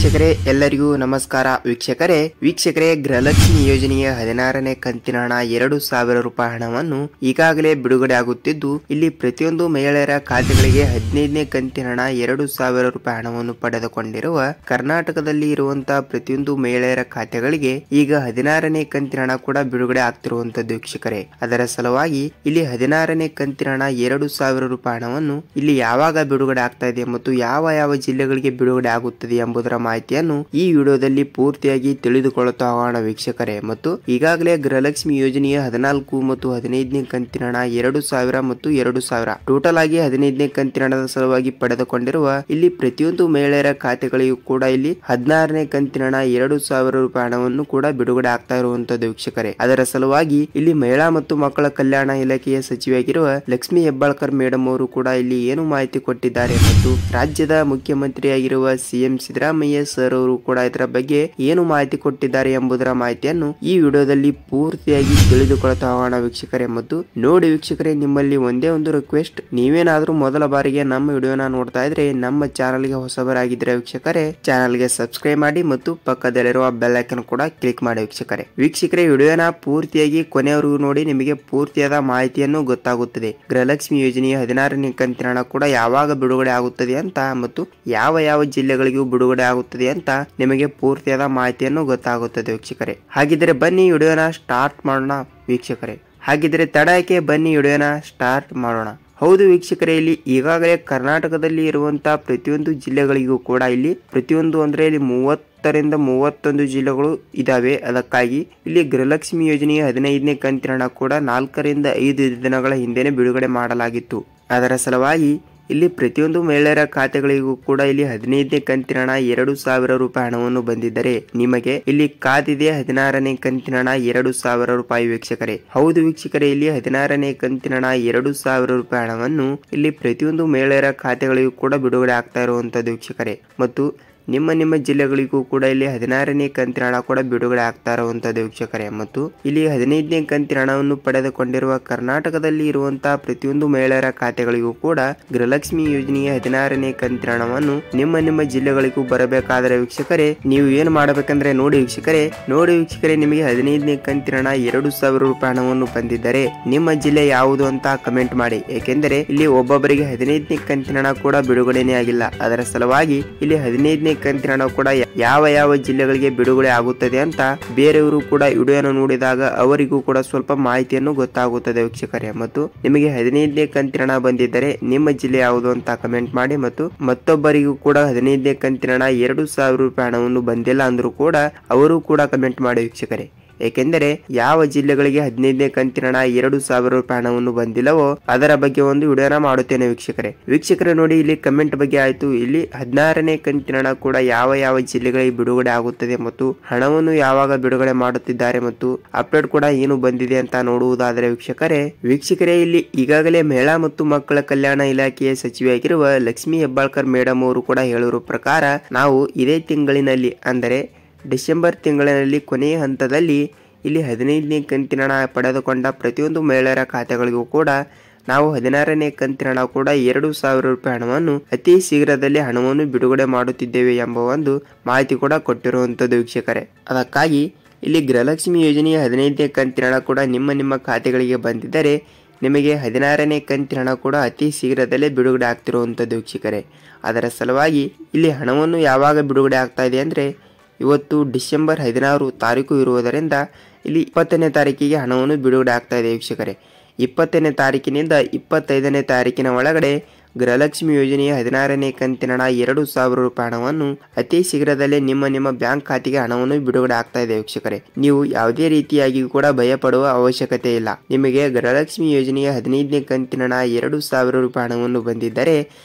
ವೀಕ್ಷಕರೇ ಎಲ್ಲರಿಗೂ ನಮಸ್ಕಾರ ವೀಕ್ಷಕರೇ ಗೃಹಲಕ್ಷ್ಮಿ ಯೋಜನೆಯ 16ನೇ ಕಂತಿನ ಹಣ 2,000 ರೂಪಾಯಿ ಹಣವನ್ನು ಈಗಾಗಲೇ ಬಿಡುಗಡೆ ಆಗುತ್ತಿದ್ದು ಇಲ್ಲಿ ಪ್ರತಿಯೊಂದು ಮಹಿಳೆಯರ ಖಾತೆಗಳಿಗೆ 15ನೇ ಕಂತಿನ ಹಣ 2,000 ರೂಪಾಯಿ ಹಣವನ್ನು ಪಡೆದುಕೊಂಡಿರುವ ಕರ್ನಾಟಕದಲ್ಲಿ ಇರುವಂತಹ ಪ್ರತಿಯೊಂದು ಮಹಿಳೆಯರ ಖಾತೆಗಳಿಗೆ ಈಗ 16ನೇ ಕಂತಿನ ಹಣ ಕೂಡ ಬಿಡುಗಡೆ ಆಗ್ತಿರುವಂತದ್ದು ವೀಕ್ಷಕರೇ. ಅದರ ಸಲುವಾಗಿ ಇಲ್ಲಿ 16ನೇ ಕಂತಿನ ಹಣ 2,000 ರೂಪಾಯಿ ಹಣವನ್ನು ಇಲ್ಲಿ ಯಾವಾಗ ಬಿಡುಗಡೆ ಆಗ್ತಾ ಇದೆ ಮತ್ತು ಯಾವ ಜಿಲ್ಲೆಗಳಿಗೆ ಬಿಡುಗಡೆ ಆಗುತ್ತದೆ ಎಂಬುದರ ಮಾಹಿತಿಯನ್ನು ಈ ವಿಡಿಯೋದಲ್ಲಿ ಪೂರ್ತಿಯಾಗಿ ತಿಳಿದುಕೊಳ್ಳುತ್ತಾ ಹೋಗೋಣ ವೀಕ್ಷಕರೇ. ಮತ್ತು ಈಗಾಗಲೇ ಗೃಹಲಕ್ಷ್ಮಿ ಯೋಜನೆಯ 14 ಮತ್ತು 15ನೇ ಕಂತಿನ ಹಣ 2,000 ಮತ್ತು 2,000 ಟೋಟಲ್ ಆಗಿ 15ನೇ ಕಂತಿನ ಹಣದ ಸಲುವಾಗಿ ಪಡೆದುಕೊಂಡಿರುವ ಇಲ್ಲಿ ಪ್ರತಿಯೊಂದು ಮಹಿಳೆಯರ ಖಾತೆಗಳಿಗೂ ಕೂಡ ಇಲ್ಲಿ 16ನೇ ಕಂತಿನ ಹಣ 2,000 ರೂಪಾಯಿ ಹಣವನ್ನು ಕೂಡ ಬಿಡುಗಡೆ ಆಗ್ತಾ ಇರುವಂತದ್ದು ವೀಕ್ಷಕರೇ. ಅದರ ಸಲುವಾಗಿ ಇಲ್ಲಿ ಮಹಿಳಾ ಮತ್ತು ಮಕ್ಕಳ ಕಲ್ಯಾಣ ಇಲಾಖೆಯ ಸಚಿವೆಯಾಗಿರುವ ಲಕ್ಷ್ಮಿ ಹೆಬ್ಬಾಳ್ಕರ್ ಮೇಡಮ್ ಅವರು ಕೂಡ ಇಲ್ಲಿ ಏನು ಮಾಹಿತಿ ಕೊಟ್ಟಿದ್ದಾರೆ ಮತ್ತು ರಾಜ್ಯದ ಮುಖ್ಯಮಂತ್ರಿಯಾಗಿರುವ ಸಿಎಂ ಸಿದ್ದರಾಮಯ್ಯ ಸರ್ ಅವರು ಕೂಡ ಇದರ ಬಗ್ಗೆ ಏನು ಮಾಹಿತಿ ಕೊಟ್ಟಿದ್ದಾರೆ ಎಂಬುದರ ಮಾಹಿತಿಯನ್ನು ಈ ವಿಡಿಯೋದಲ್ಲಿ ಪೂರ್ತಿಯಾಗಿ ತಿಳಿದುಕೊಳ್ತಾ ಹೋಗೋಣ ವೀಕ್ಷಕರೇ. ಮತ್ತು ನೋಡಿ ವೀಕ್ಷಕರೇ, ನಿಮ್ಮಲ್ಲಿ ಒಂದೇ ಒಂದು ರಿಕ್ವೆಸ್ಟ್, ನೀವೇನಾದ್ರೂ ಮೊದಲ ಬಾರಿಗೆ ನಮ್ಮ ವಿಡಿಯೋನ ನೋಡ್ತಾ ಇದ್ರೆ ನಮ್ಮ ಚಾನಲ್ಗೆ ಹೊಸಬರಾಗಿದ್ರೆ ವೀಕ್ಷಕರೇ ಚಾನಲ್ಗೆ ಸಬ್ಸ್ಕ್ರೈಬ್ ಮಾಡಿ ಮತ್ತು ಪಕ್ಕದಲ್ಲಿರುವ ಬೆಲ್ ಐಕಾನ್ ಕೂಡ ಕ್ಲಿಕ್ ಮಾಡಿ ವೀಕ್ಷಕರೇ ವಿಡಿಯೋನ ಪೂರ್ತಿಯಾಗಿ ಕೊನೆಯವರೆಗೂ ನೋಡಿ, ನಿಮಗೆ ಪೂರ್ತಿಯಾದ ಮಾಹಿತಿಯನ್ನು ಗೊತ್ತಾಗುತ್ತದೆ. ಗೃಹಲಕ್ಷ್ಮಿ ಯೋಜನೆಯ 16ನೇ ಕಂತಿನ ಹಣ ಕೂಡ ಯಾವಾಗ ಬಿಡುಗಡೆ ಆಗುತ್ತದೆ ಅಂತ ಮತ್ತು ಯಾವ ಜಿಲ್ಲೆಗಳಿಗೂ ಬಿಡುಗಡೆ ಆಗುತ್ತದೆ ಅಂತ ನಿಮಗೆ ಪೂರ್ತಿಯಾದ ಮಾಹಿತಿಯನ್ನು ಗೊತ್ತಾಗುತ್ತದೆ ವೀಕ್ಷಕರೇ. ಹಾಗಿದ್ರೆ ಬನ್ನಿ ವಿಡಿಯೋನ ಸ್ಟಾರ್ಟ್ ಮಾಡೋಣ ವೀಕ್ಷಕರೇ. ಹಾಗಿದ್ರೆ ತಡಕ್ಕೆ ಬನ್ನಿ ವಿಡಿಯೋನ ಸ್ಟಾರ್ಟ್ ಮಾಡೋಣ. ಹೌದು ವೀಕ್ಷಕರೇ, ಇಲ್ಲಿ ಈಗಾಗಲೇ ಕರ್ನಾಟಕದಲ್ಲಿ ಇರುವಂತಹ ಪ್ರತಿಯೊಂದು ಜಿಲ್ಲೆಗಳಿಗೂ ಕೂಡ ಇಲ್ಲಿ ಪ್ರತಿಯೊಂದು ಅಂದ್ರೆ ಇಲ್ಲಿ 30ರಿಂದ 31 ಜಿಲ್ಲೆಗಳು ಇದಾವೆ. ಅದಕ್ಕಾಗಿ ಇಲ್ಲಿ ಗೃಹಲಕ್ಷ್ಮಿ ಯೋಜನೆಯ 15ನೇ ಕಂತಿನ ಹಣ ಕೂಡ 4ರಿಂದ 5 ದಿನಗಳ ಹಿಂದೆನೆ ಬಿಡುಗಡೆ ಮಾಡಲಾಗಿತ್ತು. ಅದರ ಸಲುವಾಗಿ ಇಲ್ಲಿ ಪ್ರತಿಯೊಂದು ಮಹಿಳೆಯರ ಖಾತೆಗಳಿಗೂ ಕೂಡ ಇಲ್ಲಿ 15ನೇ ಕಂತಿನ ಹಣ 2,000 ರೂಪಾಯಿ ಹಣವನ್ನು ಬಂದಿದ್ದರೆ ನಿಮಗೆ ಇಲ್ಲಿ ಕಾದಿದೆ 16ನೇ ಕಂತಿನ ಹಣ 2,000 ರೂಪಾಯಿ ವೀಕ್ಷಕರೇ. ಹೌದು ವೀಕ್ಷಕರೇ, ಇಲ್ಲಿ 16ನೇ ಕಂತಿನ ಹಣ 2,000 ರೂಪಾಯಿ ಹಣವನ್ನು ಇಲ್ಲಿ ಪ್ರತಿಯೊಂದು ಮಹಿಳೆಯರ ಖಾತೆಗಳಿಗೂ ಕೂಡ ಬಿಡುಗಡೆ ಆಗ್ತಾ ಇರುವಂತದ್ದು ವೀಕ್ಷಕರೇ. ಮತ್ತು ನಿಮ್ಮ ಜಿಲ್ಲೆಗಳಿಗೂ ಕೂಡ ಇಲ್ಲಿ 16ನೇ ಕಂತಿನ ಹಣ ಕೂಡ ಬಿಡುಗಡೆ ಆಗ್ತಾ ಇರುವಂತದ್ದು ವೀಕ್ಷಕರೇ. ಮತ್ತು ಇಲ್ಲಿ 15ನೇ ಕಂತಿನ ಹಣವನ್ನು ಪಡೆದುಕೊಂಡಿರುವ ಕರ್ನಾಟಕದಲ್ಲಿ ಇರುವಂತಹ ಪ್ರತಿಯೊಂದು ಮಹಿಳೆಯರ ಖಾತೆಗಳಿಗೂ ಕೂಡ ಗೃಹಲಕ್ಷ್ಮಿ ಯೋಜನೆಯ 16ನೇ ಕಂತಿನ ಹಣವನ್ನು ನಿಮ್ಮ ಜಿಲ್ಲೆಗಳಿಗೂ ಬರಬೇಕಾದರೆ ವೀಕ್ಷಕರೇ ನೀವು ಏನು ಮಾಡಬೇಕಂದ್ರೆ ನೋಡಿ ವೀಕ್ಷಕರೇ ನಿಮಗೆ 15ನೇ ಕಂತಿನ ಹಣ 2,000 ರೂಪಾಯಿ ಹಣವನ್ನು ಬಂದಿದ್ದರೆ ನಿಮ್ಮ ಜಿಲ್ಲೆ ಯಾವುದು ಅಂತ ಕಮೆಂಟ್ ಮಾಡಿ. ಏಕೆಂದರೆ ಇಲ್ಲಿ ಒಬ್ಬೊಬ್ಬರಿಗೆ 15ನೇ ಕಂತಿನ ಹಣ ಕೂಡ ಬಿಡುಗಡೆನೇ ಆಗಿಲ್ಲ. ಅದರ ಸಲುವಾಗಿ ಇಲ್ಲಿ 15ನೇ ಕಂತಿನ ಹಣ ಕೂಡ ಯಾವ ಜಿಲ್ಲೆಗಳಿಗೆ ಬಿಡುಗಡೆ ಆಗುತ್ತದೆ ಅಂತ ಬೇರೆಯವರು ಕೂಡ ವಿಡಿಯೋನ ನೋಡಿದಾಗ ಅವರಿಗೂ ಕೂಡ ಸ್ವಲ್ಪ ಮಾಹಿತಿಯನ್ನು ಗೊತ್ತಾಗುತ್ತದೆ ವೀಕ್ಷಕರೇ. ಮತ್ತು ನಿಮಗೆ 15ನೇ ಕಂತಿನ ಹಣ ಬಂದಿದ್ದರೆ ನಿಮ್ಮ ಜಿಲ್ಲೆ ಯಾವುದು ಅಂತ ಕಮೆಂಟ್ ಮಾಡಿ. ಮತ್ತು ಮತ್ತೊಬ್ಬರಿಗೂ ಕೂಡ 15ನೇ ಕಂತಿನ ಹಣ 2,000 ರೂಪಾಯಿ ಹಣವನ್ನು ಬಂದಿಲ್ಲ ಅಂದ್ರೂ ಕೂಡ ಅವರು ಕೂಡ ಕಮೆಂಟ್ ಮಾಡಿ ವೀಕ್ಷಕರೇ. ಏಕೆಂದರೆ ಯಾವ ಜಿಲ್ಲೆಗಳಿಗೆ 15ನೇ ಕಂತಿನ ಹಣ 2,000 ರೂಪಾಯಿ ಹಣವನ್ನು ಬಂದಿಲ್ಲವೋ ಅದರ ಬಗ್ಗೆ ಒಂದು ವಿಡಿಯೋನ ಮಾಡುತ್ತೇನೆ ವೀಕ್ಷಕರೇ. ನೋಡಿ, ಇಲ್ಲಿ ಕಮೆಂಟ್ ಬಗ್ಗೆ ಆಯ್ತು. ಇಲ್ಲಿ 16ನೇ ಕಂತಿನ ಹಣ ಕೂಡ ಯಾವ ಜಿಲ್ಲೆಗಳಿಗೆ ಬಿಡುಗಡೆ ಆಗುತ್ತದೆ ಮತ್ತು ಹಣವನ್ನು ಯಾವಾಗ ಬಿಡುಗಡೆ ಮಾಡುತ್ತಿದ್ದಾರೆ ಮತ್ತು ಅಪ್ಡೇಟ್ ಕೂಡ ಏನು ಬಂದಿದೆ ಅಂತ ನೋಡುವುದಾದರೆ ವೀಕ್ಷಕರೇ ಇಲ್ಲಿ ಈಗಾಗಲೇ ಮಹಿಳಾ ಮತ್ತು ಮಕ್ಕಳ ಕಲ್ಯಾಣ ಇಲಾಖೆಯ ಸಚಿವೆಯಾಗಿರುವ ಲಕ್ಷ್ಮಿ ಹೆಬ್ಬಾಳ್ಕರ್ ಮೇಡಮ್ ಅವರು ಕೂಡ ಹೇಳಿರುವ ಪ್ರಕಾರ ನಾವು ಇದೇ ತಿಂಗಳಿನಲ್ಲಿ ಅಂದರೆ ಡಿಸೆಂಬರ್ ತಿಂಗಳಿನಲ್ಲಿ ಕೊನೆಯ ಹಂತದಲ್ಲಿ ಇಲ್ಲಿ 15ನೇ ಕಂತಿನ ಹಣ ಪಡೆದುಕೊಂಡ ಪ್ರತಿಯೊಂದು ಮಹಿಳೆಯರ ಖಾತೆಗಳಿಗೂ ಕೂಡ ನಾವು 16ನೇ ಕಂತಿನ ಹಣ ಕೂಡ 2,000 ರೂಪಾಯಿ ಹಣವನ್ನು ಅತಿ ಶೀಘ್ರದಲ್ಲಿ ಹಣವನ್ನು ಬಿಡುಗಡೆ ಮಾಡುತ್ತಿದ್ದೇವೆ ಎಂಬ ಒಂದು ಮಾಹಿತಿ ಕೂಡ ಕೊಟ್ಟಿರುವಂತದ್ದು ವೀಕ್ಷಕರೇ. ಅದಕ್ಕಾಗಿ ಇಲ್ಲಿ ಗೃಹಲಕ್ಷ್ಮಿ ಯೋಜನೆಯ 15ನೇ ಕಂತಿನ ಹಣ ಕೂಡ ನಿಮ್ಮ ಖಾತೆಗಳಿಗೆ ಬಂದಿದ್ದರೆ ನಿಮಗೆ 16ನೇ ಕಂತಿನ ಹಣ ಕೂಡ ಅತಿ ಶೀಘ್ರದಲ್ಲೇ ಬಿಡುಗಡೆ ಆಗ್ತಿರುವಂತದ್ದು ವೀಕ್ಷಕರೇ. ಅದರ ಸಲುವಾಗಿ ಇಲ್ಲಿ ಹಣವನ್ನು ಯಾವಾಗ ಬಿಡುಗಡೆ ಆಗ್ತಾ ಇದೆ ಅಂದ್ರೆ ಇವತ್ತು ಡಿಸೆಂಬರ್ 16 ತಾರೀಕು ಇರುವುದರಿಂದ ಇಲ್ಲಿ 20ನೇ ತಾರೀಕಿಗೆ ಹಣವನ್ನು ಬಿಡುಗಡೆ ಆಗ್ತಾ ಇದೆ ವೀಕ್ಷಕರೇ. 20ನೇ ತಾರೀಕಿನಿಂದ 25ನೇ ತಾರೀಕಿನ ಒಳಗಡೆ ಗೃಹಲಕ್ಷ್ಮಿ ಯೋಜನೆಯ 16ನೇ ಕಂತಿನ ಹಣ 2,000 ರೂಪಾಯಿ ಹಣವನ್ನು ಅತಿ ಶೀಘ್ರದಲ್ಲೇ ನಿಮ್ಮ ಬ್ಯಾಂಕ್ ಖಾತೆಗೆ ಹಣವನ್ನು ಬಿಡುಗಡೆ ಆಗ್ತಾ ಇದೆ ವೀಕ್ಷಕರೇ. ನೀವು ಯಾವುದೇ ರೀತಿಯಾಗಿ ಕೂಡ ಭಯ ಪಡುವ ಅವಶ್ಯಕತೆ ಇಲ್ಲ. ನಿಮಗೆ ಗೃಹಲಕ್ಷ್ಮಿ ಯೋಜನೆಯ 15ನೇ ಕಂತಿನ ಹಣ 2,000 ರೂಪಾಯಿ ಹಣವನ್ನು ಬಂದಿದ್ದರೆ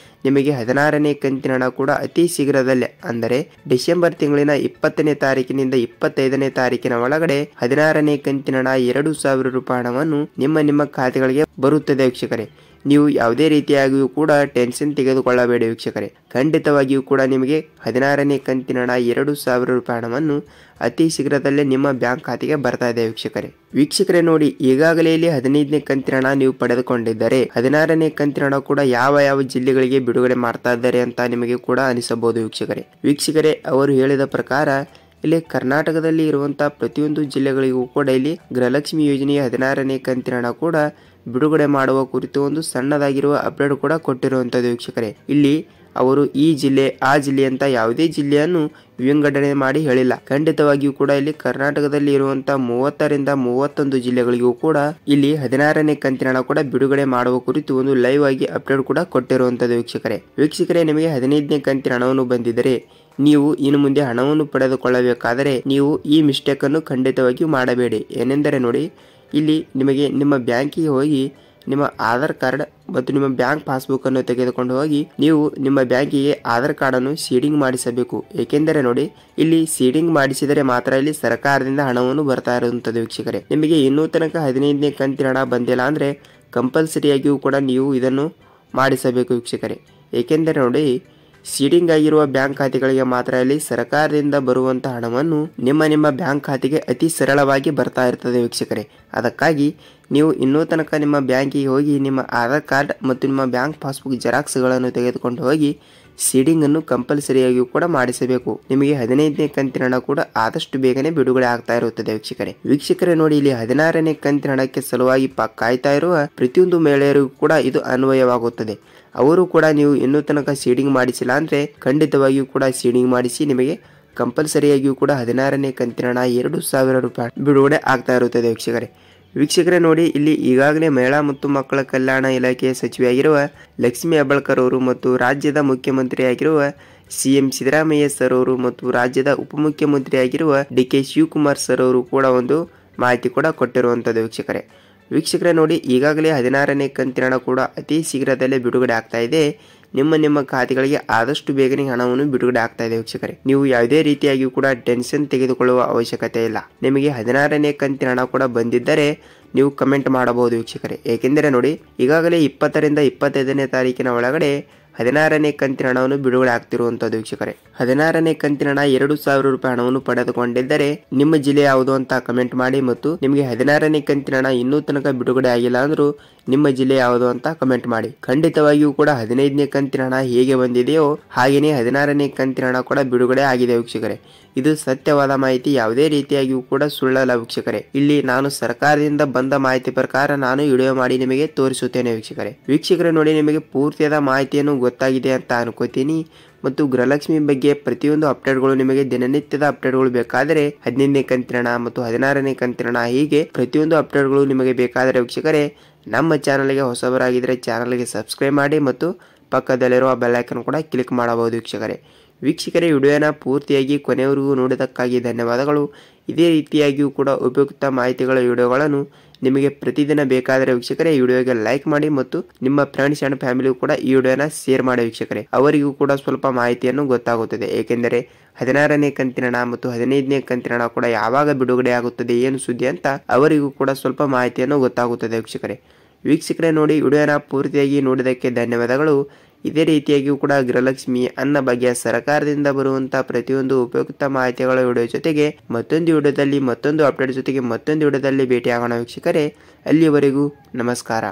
ನಿಮಗೆ 16ನೇ ಕಂತಿನ ಹಣ ಕೂಡ ಅತಿ ಶೀಘ್ರದಲ್ಲೇ ಅಂದರೆ ಡಿಸೆಂಬರ್ ತಿಂಗಳಿನ 20ನೇ ತಾರೀಕಿನಿಂದ 25ನೇ ತಾರೀಕಿನ ಒಳಗಡೆ 16ನೇ ಕಂತಿನ ಹಣ 2,000 ರೂಪಾಯಿ ಹಣವನ್ನು ನಿಮ್ಮ ಖಾತೆಗಳಿಗೆ ಬರುತ್ತದೆ ವೀಕ್ಷಕರೇ. ನೀವು ಯಾವುದೇ ರೀತಿಯಾಗಿಯೂ ಕೂಡ ಟೆನ್ಷನ್ ತೆಗೆದುಕೊಳ್ಳಬೇಡಿ ವೀಕ್ಷಕರೇ. ಖಂಡಿತವಾಗಿಯೂ ಕೂಡ ನಿಮಗೆ 16ನೇ ಕಂತಿನ ಹಣ 2,000 ರೂಪಾಯಿ ಹಣವನ್ನು ಅತಿ ಶೀಘ್ರದಲ್ಲೇ ನಿಮ್ಮ ಬ್ಯಾಂಕ್ ಖಾತೆಗೆ ಬರ್ತಾ ಇದೆ ವೀಕ್ಷಕರೇ ನೋಡಿ, ಈಗಾಗಲೇ ಇಲ್ಲಿ 15ನೇ ಕಂತಿನ ಹಣ ನೀವು ಪಡೆದುಕೊಂಡಿದ್ದರೆ 16ನೇ ಕಂತಿನ ಹಣ ಕೂಡ ಯಾವ ಜಿಲ್ಲೆಗಳಿಗೆ ಬಿಡುಗಡೆ ಮಾಡ್ತಾ ಇದ್ದಾರೆ ಅಂತ ನಿಮಗೆ ಕೂಡ ಅನಿಸಬಹುದು ವೀಕ್ಷಕರೇ. ಅವರು ಹೇಳಿದ ಪ್ರಕಾರ ಇಲ್ಲಿ ಕರ್ನಾಟಕದಲ್ಲಿ ಇರುವಂತಹ ಪ್ರತಿಯೊಂದು ಜಿಲ್ಲೆಗಳಿಗೂ ಕೂಡ ಇಲ್ಲಿ ಗೃಹಲಕ್ಷ್ಮಿ ಯೋಜನೆಯ 16ನೇ ಕಂತಿನ ಹಣ ಕೂಡ ಬಿಡುಗಡೆ ಮಾಡುವ ಕುರಿತು ಒಂದು ಸಣ್ಣದಾಗಿರುವ ಅಪ್ಡೇಟ್ ಕೂಡ ಕೊಟ್ಟಿರುವಂತದ್ದು ವೀಕ್ಷಕರೇ. ಇಲ್ಲಿ ಅವರು ಈ ಜಿಲ್ಲೆ ಆ ಜಿಲ್ಲೆ ಅಂತ ಯಾವುದೇ ಜಿಲ್ಲೆಯನ್ನು ವಿಂಗಡಣೆ ಮಾಡಿ ಹೇಳಿಲ್ಲ. ಖಂಡಿತವಾಗಿಯೂ ಕೂಡ ಇಲ್ಲಿ ಕರ್ನಾಟಕದಲ್ಲಿ ಇರುವಂತಹ 30 ರಿಂದ 31 ಜಿಲ್ಲೆಗಳಿಗೂ ಕೂಡ ಇಲ್ಲಿ 16ನೇ ಕಂತಿನ ಹಣ ಕೂಡ ಬಿಡುಗಡೆ ಮಾಡುವ ಕುರಿತು ಒಂದು ಲೈವ್ ಆಗಿ ಅಪ್ಡೇಟ್ ಕೂಡ ಕೊಟ್ಟಿರುವಂತದ್ದು ವೀಕ್ಷಕರೇ. ನಿಮಗೆ 15ನೇ ಕಂತಿನ ಹಣವನ್ನು ಬಂದಿದ್ದರೆ ನೀವು ಇನ್ನು ಮುಂದೆ ಹಣವನ್ನು ಪಡೆದುಕೊಳ್ಳಬೇಕಾದರೆ ನೀವು ಈ ಮಿಸ್ಟೇಕ್ ಅನ್ನು ಖಂಡಿತವಾಗಿಯೂ ಮಾಡಬೇಡಿ. ಏನೆಂದರೆ ನೋಡಿ, ಇಲ್ಲಿ ನಿಮಗೆ ನಿಮ್ಮ ಬ್ಯಾಂಕಿಗೆ ಹೋಗಿ ನಿಮ್ಮ ಆಧಾರ್ ಕಾರ್ಡ್ ಮತ್ತು ನಿಮ್ಮ ಬ್ಯಾಂಕ್ ಪಾಸ್ಬುಕ್ ಅನ್ನು ತೆಗೆದುಕೊಂಡು ಹೋಗಿ ನೀವು ನಿಮ್ಮ ಬ್ಯಾಂಕಿಗೆ ಆಧಾರ್ ಕಾರ್ಡ್ ಅನ್ನು ಸೀಡಿಂಗ್ ಮಾಡಿಸಬೇಕು. ಏಕೆಂದರೆ ನೋಡಿ, ಇಲ್ಲಿ ಸೀಡಿಂಗ್ ಮಾಡಿಸಿದರೆ ಮಾತ್ರ ಇಲ್ಲಿ ಸರ್ಕಾರದಿಂದ ಹಣವನ್ನು ಬರ್ತಾ ಇರುವಂತದ್ದು ವೀಕ್ಷಕರೇ. ನಿಮಗೆ ಇನ್ನೂ ತನಕ 15ನೇ ಕಂತಿನ ಹಣ ಬಂದಿಲ್ಲ ಅಂದ್ರೆ ಕಂಪಲ್ಸರಿಯಾಗಿಯೂ ಕೂಡ ನೀವು ಇದನ್ನು ಮಾಡಿಸಬೇಕು ವೀಕ್ಷಕರೇ. ಏಕೆಂದರೆ ನೋಡಿ, ಸೀಡಿಂಗ್ ಆಗಿರುವ ಬ್ಯಾಂಕ್ ಖಾತೆಗಳಿಗೆ ಮಾತ್ರ ಇಲ್ಲಿ ಸರ್ಕಾರದಿಂದ ಬರುವಂತಹ ಹಣವನ್ನು ನಿಮ್ಮ ಬ್ಯಾಂಕ್ ಖಾತೆಗೆ ಅತಿ ಸರಳವಾಗಿ ಬರ್ತಾ ಇರ್ತದೆ ವೀಕ್ಷಕರೇ. ಅದಕ್ಕಾಗಿ ನೀವು ಇನ್ನೂ ತನಕ ನಿಮ್ಮ ಬ್ಯಾಂಕಿಗೆ ಹೋಗಿ ನಿಮ್ಮ ಆಧಾರ್ ಕಾರ್ಡ್ ಮತ್ತು ನಿಮ್ಮ ಬ್ಯಾಂಕ್ ಪಾಸ್ಬುಕ್ ಜೆರಾಕ್ಸ್ಗಳನ್ನು ತೆಗೆದುಕೊಂಡು ಹೋಗಿ ಸೀಡಿಂಗ್ ಅನ್ನು ಕಂಪಲ್ಸರಿಯಾಗಿಯೂ ಕೂಡ ಮಾಡಿಸಬೇಕು. ನಿಮಗೆ 15ನೇ ಕಂತಿನ ಹಣ ಕೂಡ ಆದಷ್ಟು ಬೇಗನೆ ಬಿಡುಗಡೆ ಆಗ್ತಾ ಇರುತ್ತದೆ ವೀಕ್ಷಕರೇ. ನೋಡಿ, ಇಲ್ಲಿ 16ನೇ ಕಂತಿನ ಹಣಕ್ಕೆ ಸಲುವಾಗಿ ಕಾಯ್ತಾ ಇರುವ ಪ್ರತಿಯೊಂದು ಮಹಿಳೆಯರಿಗೂ ಕೂಡ ಇದು ಅನ್ವಯವಾಗುತ್ತದೆ. ಅವರು ಕೂಡ ನೀವು ಇನ್ನೂ ತನಕ ಸೀಡಿಂಗ್ ಮಾಡಿಸಿಲ್ಲ ಅಂದ್ರೆ ಖಂಡಿತವಾಗಿಯೂ ಕೂಡ ಸೀಡಿಂಗ್ ಮಾಡಿಸಿ. ನಿಮಗೆ ಕಂಪಲ್ಸರಿಯಾಗಿಯೂ ಕೂಡ 16ನೇ ಕಂತಿನ ಹಣ 2,000 ರೂಪಾಯಿ ಬಿಡುಗಡೆ ಆಗ್ತಾ ಇರುತ್ತದೆ ವೀಕ್ಷಕರೇ. ನೋಡಿ, ಇಲ್ಲಿ ಈಗಾಗಲೇ ಮಹಿಳಾ ಮತ್ತು ಮಕ್ಕಳ ಕಲ್ಯಾಣ ಇಲಾಖೆಯ ಸಚಿವೆಯಾಗಿರುವ ಲಕ್ಷ್ಮಿ ಹೆಬ್ಬಾಳ್ಕರ್ ಅವರು ಮತ್ತು ರಾಜ್ಯದ ಮುಖ್ಯಮಂತ್ರಿಯಾಗಿರುವ CM ಸಿದ್ದರಾಮಯ್ಯ ಸರ್ ಅವರು ಮತ್ತು ರಾಜ್ಯದ ಉಪಮುಖ್ಯಮಂತ್ರಿಯಾಗಿರುವ DK ಶಿವಕುಮಾರ್ ಸರ್ ಅವರು ಕೂಡ ಒಂದು ಮಾಹಿತಿ ಕೂಡ ಕೊಟ್ಟಿರುವಂತದ್ದು ವೀಕ್ಷಕರೇ. ನೋಡಿ, ಈಗಾಗಲೇ 16ನೇ ಕಂತಿನ ಹಣ ಕೂಡ ಅತಿ ಶೀಘ್ರದಲ್ಲೇ ಬಿಡುಗಡೆ ಆಗ್ತಾ ಇದೆ. ನಿಮ್ಮ ಖಾತೆಗಳಿಗೆ ಆದಷ್ಟು ಬೇಗನೆ ಹಣವನ್ನು ಬಿಡುಗಡೆ ಆಗ್ತಾ ಇದೆ ವೀಕ್ಷಕರೇ. ನೀವು ಯಾವುದೇ ರೀತಿಯಾಗಿ ಕೂಡ ಟೆನ್ಷನ್ ತೆಗೆದುಕೊಳ್ಳುವ ಅವಶ್ಯಕತೆ ಇಲ್ಲ. ನಿಮಗೆ 16ನೇ ಕಂತಿನ ಹಣ ಕೂಡ ಬಂದಿದ್ದರೆ ನೀವು ಕಮೆಂಟ್ ಮಾಡಬಹುದು ವೀಕ್ಷಕರೇ. ಏಕೆಂದರೆ ನೋಡಿ, ಈಗಾಗಲೇ 20 ರಿಂದ 25ನೇ ತಾರೀಕಿನ ಒಳಗಡೆ 16ನೇ ಕಂತಿನ ಹಣವನ್ನು ಬಿಡುಗಡೆ ಆಗ್ತಿರುವಂತದ್ದು ವೀಕ್ಷಕರೇ. 16ನೇ ಕಂತಿನ ಹಣ 2,000 ರೂಪಾಯಿ ಹಣವನ್ನು ಪಡೆದುಕೊಂಡಿದ್ದರೆ ನಿಮ್ಮ ಜಿಲ್ಲೆ ಯಾವುದು ಅಂತ ಕಮೆಂಟ್ ಮಾಡಿ, ಮತ್ತು ನಿಮಗೆ 16ನೇ ಕಂತಿನ ಹಣ ಇನ್ನೂ ತನಕ ಬಿಡುಗಡೆ ಆಗಿಲ್ಲ ಅಂದ್ರೂ ನಿಮ್ಮ ಜಿಲ್ಲೆ ಯಾವುದು ಅಂತ ಕಮೆಂಟ್ ಮಾಡಿ. ಖಂಡಿತವಾಗಿಯೂ ಕೂಡ 15ನೇ ಕಂತಿನ ಹಣ ಹೇಗೆ ಬಂದಿದೆಯೋ ಹಾಗೇನೆ 16ನೇ ಕಂತಿನ ಹಣ ಕೂಡ ಬಿಡುಗಡೆ ಆಗಿದೆ ವೀಕ್ಷಕರೇ. ಇದು ಸತ್ಯವಾದ ಮಾಹಿತಿ, ಯಾವುದೇ ರೀತಿಯಾಗಿಯೂ ಕೂಡ ಸುಳ್ಳಲ್ಲ ವೀಕ್ಷಕರೇ. ಇಲ್ಲಿ ನಾನು ಸರ್ಕಾರದಿಂದ ಬಂದ ಮಾಹಿತಿ ಪ್ರಕಾರ ನಾನು ವಿಡಿಯೋ ಮಾಡಿ ನಿಮಗೆ ತೋರಿಸುತ್ತೇನೆ ವೀಕ್ಷಕರೇ. ನೋಡಿ, ನಿಮಗೆ ಪೂರ್ತಿಯಾದ ಮಾಹಿತಿಯನ್ನು ಗೊತ್ತಾಗಿದೆ ಅಂತ ಅನ್ಕೋತೀನಿ. ಮತ್ತು ಗೃಹಲಕ್ಷ್ಮಿ ಬಗ್ಗೆ ಪ್ರತಿಯೊಂದು ಅಪ್ಡೇಟ್ಗಳು ನಿಮಗೆ ದಿನನಿತ್ಯದ ಅಪ್ಡೇಟ್ಗಳು ಬೇಕಾದರೆ 15ನೇ ಕಂತಿನ ಹಣ ಮತ್ತು 16ನೇ ಕಂತಿನ ಹಣ ಹೀಗೆ ಪ್ರತಿಯೊಂದು ಅಪ್ಡೇಟ್ಗಳು ನಿಮಗೆ ಬೇಕಾದರೆ ವೀಕ್ಷಕರೇ ನಮ್ಮ ಚಾನಲ್ಗೆ ಹೊಸಬರಾಗಿದ್ದರೆ ಚಾನಲ್ಗೆ ಸಬ್ಸ್ಕ್ರೈಬ್ ಮಾಡಿ ಮತ್ತು ಪಕ್ಕದಲ್ಲಿರುವ ಬೆಲ್ ಐಕಾನ್ ಕೂಡ ಕ್ಲಿಕ್ ಮಾಡಬಹುದು ವೀಕ್ಷಕರೇ. ವಿಡಿಯೋನ ಪೂರ್ತಿಯಾಗಿ ಕೊನೆಯವರೆಗೂ ನೋಡಿದ್ದಕ್ಕಾಗಿ ಧನ್ಯವಾದಗಳು. ಇದೇ ರೀತಿಯಾಗಿಯೂ ಕೂಡ ಉಪಯುಕ್ತ ಮಾಹಿತಿಗಳ ವಿಡಿಯೋಗಳನ್ನು ನಿಮಗೆ ಪ್ರತಿದಿನ ಬೇಕಾದರೆ ವೀಕ್ಷಕರೇ ವಿಡಿಯೋಗೆ ಲೈಕ್ ಮಾಡಿ ಮತ್ತು ನಿಮ್ಮ ಫ್ರೆಂಡ್ಸ್ ಅಂಡ್ ಫ್ಯಾಮಿಲಿಗೂ ಕೂಡ ಈ ವಿಡಿಯೋನ ಶೇರ್ ಮಾಡಿ ವೀಕ್ಷಕರೇ. ಅವರಿಗೂ ಕೂಡ ಸ್ವಲ್ಪ ಮಾಹಿತಿಯನ್ನು ಗೊತ್ತಾಗುತ್ತದೆ. ಏಕೆಂದರೆ 16ನೇ ಕಂತಿನ ಹಣ ಮತ್ತು 15ನೇ ಕಂತಿನ ಹಣ ಕೂಡ ಯಾವಾಗ ಬಿಡುಗಡೆ ಆಗುತ್ತದೆ, ಏನು ಸುದ್ದಿ ಅಂತ ಅವರಿಗೂ ಕೂಡ ಸ್ವಲ್ಪ ಮಾಹಿತಿಯನ್ನು ಗೊತ್ತಾಗುತ್ತದೆ ವೀಕ್ಷಕರೇ. ನೋಡಿ, ವಿಡಿಯೋನ ಪೂರ್ತಿಯಾಗಿ ನೋಡಿದ್ದಕ್ಕೆ ಧನ್ಯವಾದಗಳು. ಇದೇ ರೀತಿಯಾಗಿಯೂ ಕೂಡ ಗೃಹಲಕ್ಷ್ಮಿ ಅನ್ನ ಬಗ್ಗೆ ಸರ್ಕಾರದಿಂದ ಬರುವಂತಹ ಪ್ರತಿಯೊಂದು ಉಪಯುಕ್ತ ಮಾಹಿತಿಗಳ ವಿಡಿಯೋ ಜೊತೆಗೆ ಮತ್ತೊಂದು ವಿಡಿಯೋದಲ್ಲಿ ಮತ್ತೊಂದು ಅಪ್ಡೇಟ್ ಜೊತೆಗೆ ಮತ್ತೊಂದು ವಿಡಿಯೋದಲ್ಲಿ ಭೇಟಿಯಾಗೋಣ ವೀಕ್ಷಕರೇ. ಅಲ್ಲಿಯವರೆಗೂ ನಮಸ್ಕಾರ.